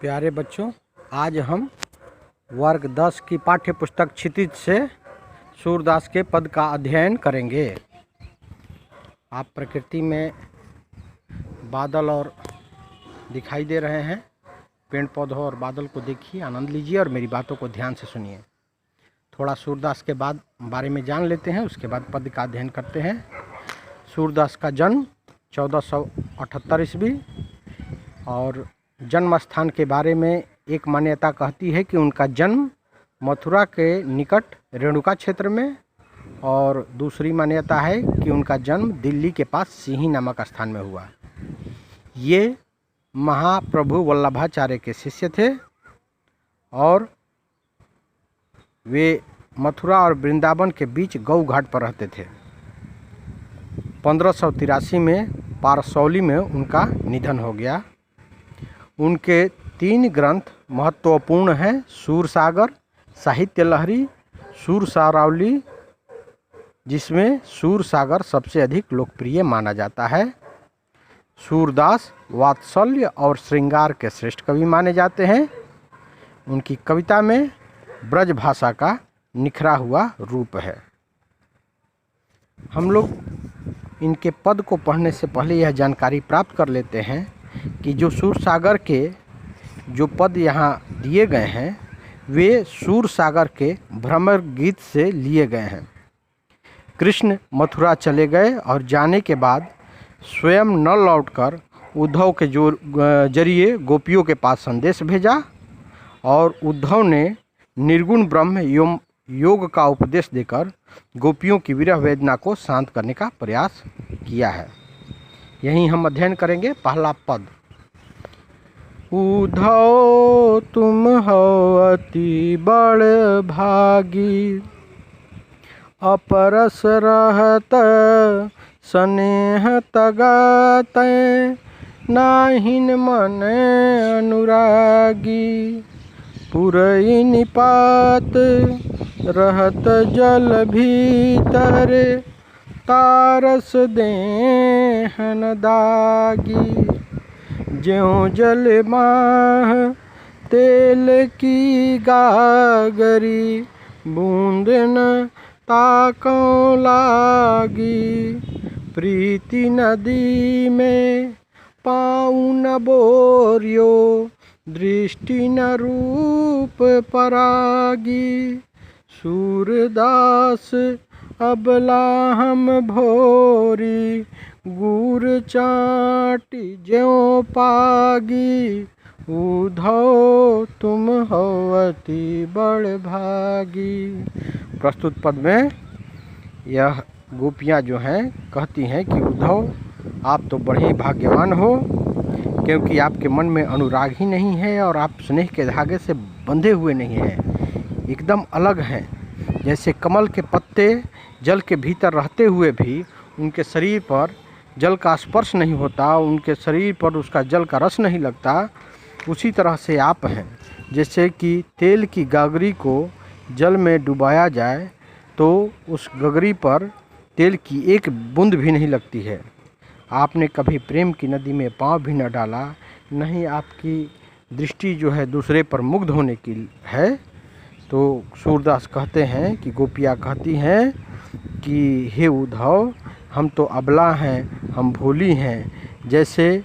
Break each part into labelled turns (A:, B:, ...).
A: प्यारे बच्चों, आज हम वर्ग 10 की पाठ्य पुस्तक क्षितिज से सूरदास के पद का अध्ययन करेंगे। आप प्रकृति में बादल और दिखाई दे रहे हैं, पेड़ पौधों और बादल को देखिए, आनंद लीजिए और मेरी बातों को ध्यान से सुनिए। थोड़ा सूरदास के बारे में जान लेते हैं, उसके बाद पद का अध्ययन करते हैं। सूरदास का जन्म 1478 ईस्वी और जन्म स्थान के बारे में एक मान्यता कहती है कि उनका जन्म मथुरा के निकट रेणुका क्षेत्र में, और दूसरी मान्यता है कि उनका जन्म दिल्ली के पास सिंही नामक स्थान में हुआ। ये महाप्रभु वल्लभाचार्य के शिष्य थे और वे मथुरा और वृंदावन के बीच गौ घाट पर रहते थे। 1583 में पारसौली में उनका निधन हो गया। उनके 3 ग्रंथ महत्वपूर्ण हैं: सूरसागर, साहित्य लहरी, सूरसारावली, जिसमें सूरसागर सबसे अधिक लोकप्रिय माना जाता है। सूरदास वात्सल्य और श्रृंगार के श्रेष्ठ कवि माने जाते हैं। उनकी कविता में ब्रज भाषा का निखरा हुआ रूप है। हम लोग इनके पद को पढ़ने से पहले यह जानकारी प्राप्त कर लेते हैं कि जो सूरसागर के जो पद यहाँ दिए गए हैं वे सूरसागर के भ्रमर गीत से लिए गए हैं। कृष्ण मथुरा चले गए और जाने के बाद स्वयं न लौटकर उद्धव के जरिए गोपियों के पास संदेश भेजा और उद्धव ने निर्गुण ब्रह्म योग का उपदेश देकर गोपियों की विरह वेदना को शांत करने का प्रयास किया है। यही हम अध्ययन करेंगे। पहला पद: उद्धव तुम हो अति बड़ भागी, अपरस रहत स्नेह तगत, नाहिन मन अनुरागी, पुरई निपात रहत जल भीतर, तारस देहन दागी, ज्यों जल माह तेल की गागरी, बूंद न ताकों लागी, प्रीति नदी में पाऊँ न बोरियो, दृष्टि न रूप परागी, सूरदास अबला हम भोरी, गुर चाटी ज्यों पागी, उद्धव तुम हो अति बड़ भागी। प्रस्तुत पद में यह गोपियाँ जो हैं कहती हैं कि उद्धव आप तो बड़े ही भाग्यवान हो, क्योंकि आपके मन में अनुराग ही नहीं है और आप स्नेह के धागे से बंधे हुए नहीं हैं, एकदम अलग हैं। जैसे कमल के पत्ते जल के भीतर रहते हुए भी उनके शरीर पर जल का स्पर्श नहीं होता, उनके शरीर पर उसका जल का रस नहीं लगता, उसी तरह से आप हैं। जैसे कि तेल की गागरी को जल में डुबाया जाए तो उस गगरी पर तेल की एक बूंद भी नहीं लगती है। आपने कभी प्रेम की नदी में पाँव भी न डाला, नहीं आपकी दृष्टि जो है दूसरे पर मुग्ध होने की है। तो सूरदास कहते हैं कि गोपियाँ कहती हैं कि हे उद्धव, हम तो अबला हैं, हम भोली हैं। जैसे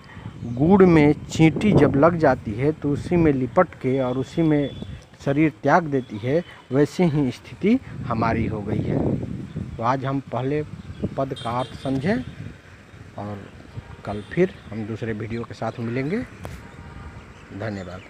A: गुड़ में चींटी जब लग जाती है तो उसी में लिपट के और उसी में शरीर त्याग देती है, वैसे ही स्थिति हमारी हो गई है। तो आज हम पहले पद का अर्थ समझें और कल फिर हम दूसरे वीडियो के साथ मिलेंगे। धन्यवाद।